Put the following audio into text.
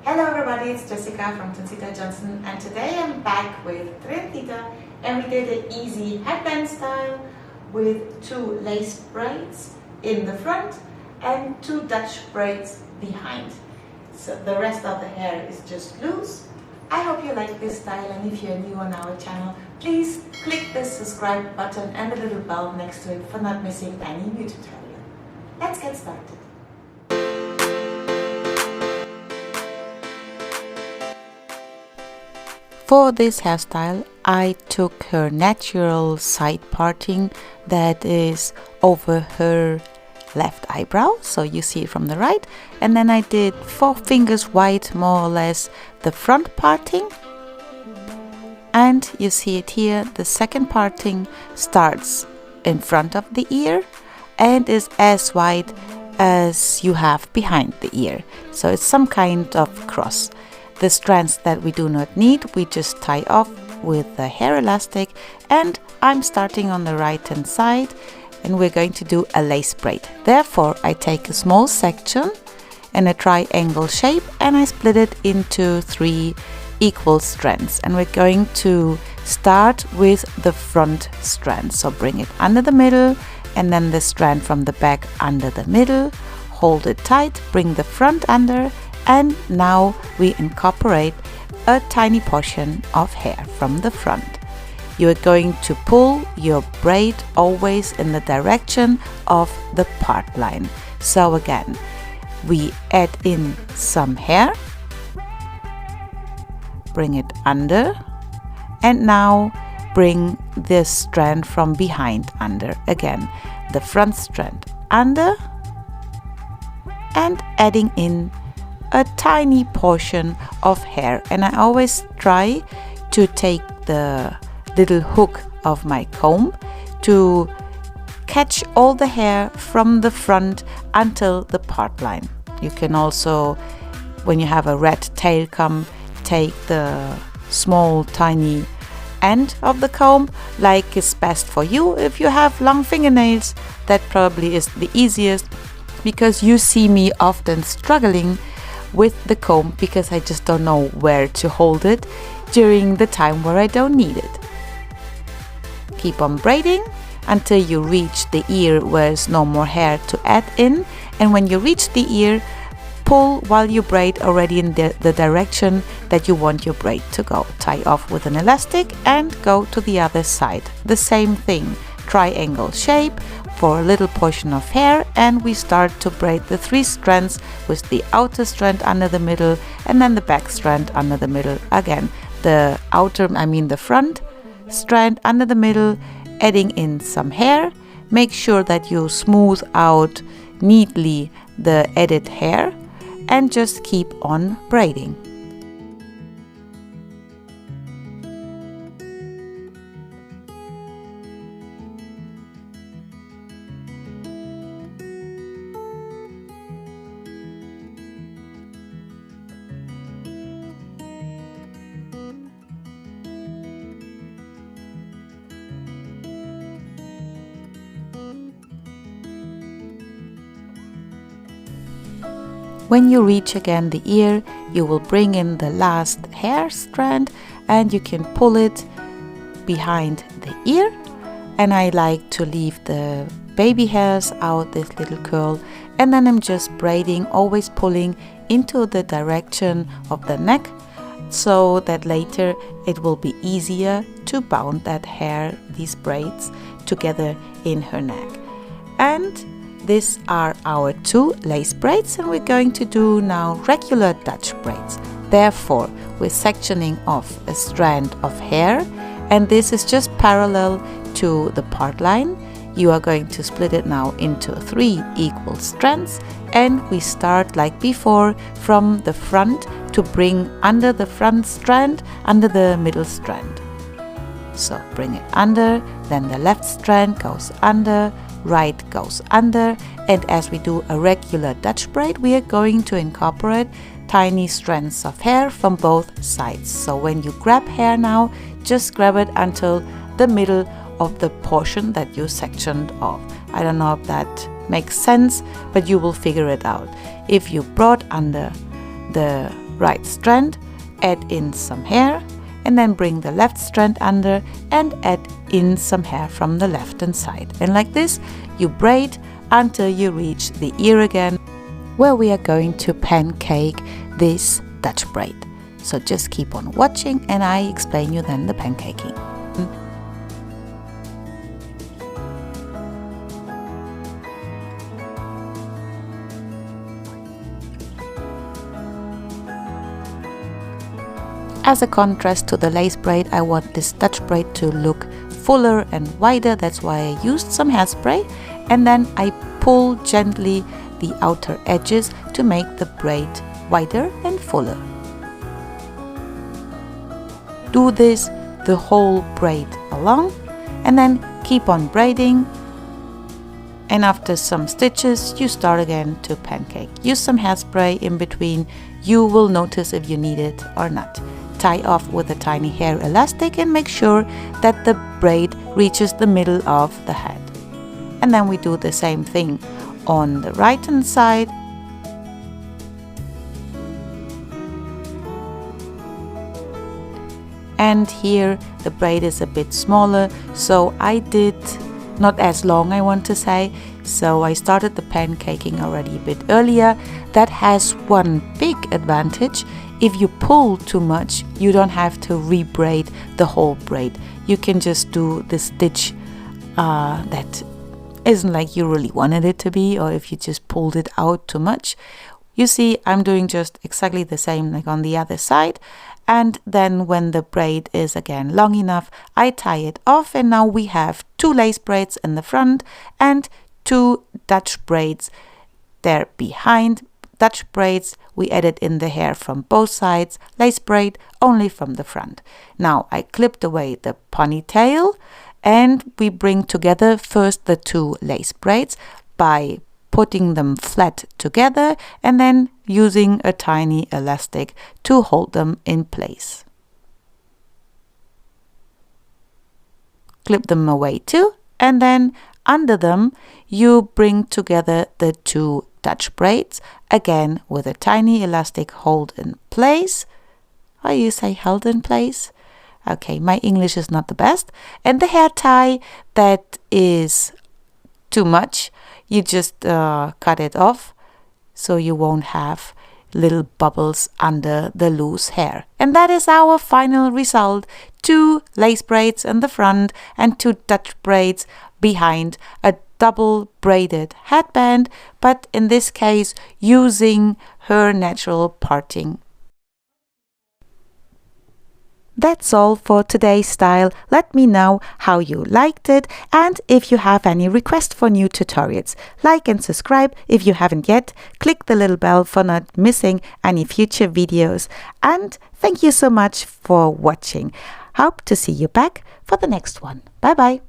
Hello everybody, it's Jessica from Trencita Johnson, and today I'm back with Trencita, and we did an easy headband style with 2 lace braids in the front and 2 Dutch braids behind. So the rest of the hair is just loose. I hope you like this style, and if you're new on our channel, please click the subscribe button and the little bell next to it for not missing any new tutorial. Let's get started. For this hairstyle, I took her natural side parting that is over her left eyebrow, so you see it from the right, and then I did 4 fingers wide, more or less, the front parting, and you see it here, the second parting starts in front of the ear and is as wide as you have behind the ear, so it's some kind of cross. The strands that we do not need, we just tie off with the hair elastic, and I'm starting on the right hand side, and we're going to do a lace braid. Therefore, I take a small section in a triangle shape and I split it into 3 equal strands, and we're going to start with the front strand. So bring it under the middle, and then the strand from the back under the middle, hold it tight, bring the front under, and now we incorporate a tiny portion of hair from the front. You are going to pull your braid always in the direction of the part line. So again, we add in some hair, bring it under, and now bring this strand from behind under. Again, the front strand under, and adding in a tiny portion of hair, and I always try to take the little hook of my comb to catch all the hair from the front until the part line. You can also, when you have a red tail comb, take the small tiny end of the comb like is best for you. If you have long fingernails, that probably is the easiest, because you see me often struggling with the comb because I just don't know where to hold it during the time where I don't need it. Keep on braiding until you reach the ear where there's no more hair to add in, and when you reach the ear, pull while you braid already in the direction that you want your braid to go. Tie off with an elastic and go to the other side. The same thing, triangle shape for a little portion of hair, and we start to braid the 3 strands with the outer strand under the middle and then the back strand under the middle. Again, the the front strand under the middle, adding in some hair. Make sure that you smooth out neatly the added hair and just keep on braiding. When you reach again the ear, you will bring in the last hair strand and you can pull it behind the ear. And I like to leave the baby hairs out, this little curl, and then I'm just braiding, always pulling into the direction of the neck, so that later it will be easier to bound that hair, these braids, together in her neck. And these are our 2 lace braids, and we're going to do now regular Dutch braids. Therefore, we're sectioning off a strand of hair, and this is just parallel to the part line. You are going to split it now into 3 equal strands, and we start like before from the front to bring under the front strand, under the middle strand. So bring it under, then the left strand goes under, right goes under, and as we do a regular Dutch braid, we are going to incorporate tiny strands of hair from both sides. So when you grab hair now, just grab it until the middle of the portion that you sectioned off. I don't know if that makes sense, but you will figure it out. If you brought under the right strand, add in some hair, and then bring the left strand under and add in some hair from the left hand side. And like this, you braid until you reach the ear again, where we are going to pancake this Dutch braid. So just keep on watching and I explain you then the pancaking. As a contrast to the lace braid, I want this Dutch braid to look fuller and wider. That's why I used some hairspray, and then I pull gently the outer edges to make the braid wider and fuller. Do this the whole braid along and then keep on braiding, and after some stitches you start again to pancake. Use some hairspray in between. You will notice if you need it or not. Tie off with a tiny hair elastic and make sure that the braid reaches the middle of the head. And then we do the same thing on the right hand side. And here the braid is a bit smaller, so I did not as long, I want to say, so I started the pancaking already a bit earlier. That has one big advantage. If you pull too much, you don't have to re-braid the whole braid. You can just do the stitch that isn't like you really wanted it to be, or if you just pulled it out too much. You see, I'm doing just exactly the same like on the other side. And then when the braid is again long enough, I tie it off, and now we have 2 lace braids in the front and 2 Dutch braids there behind. Dutch braids, we added in the hair from both sides, lace braid only from the front. Now I clipped away the ponytail and we bring together first the 2 lace braids by putting them flat together and then using a tiny elastic to hold them in place. Clip them away too, and then under them you bring together the 2 Dutch braids, again with a tiny elastic hold in place. How you say held in place? Okay, my English is not the best. And the hair tie that is too much, you just cut it off so you won't have little bubbles under the loose hair. And that is our final result. 2 lace braids in the front and 2 Dutch braids behind, a double braided headband, but in this case using her natural parting. That's all for today's style. Let me know how you liked it, and if you have any requests for new tutorials. Like and subscribe if you haven't yet. Click the little bell for not missing any future videos. And thank you so much for watching. Hope to see you back for the next one. Bye bye.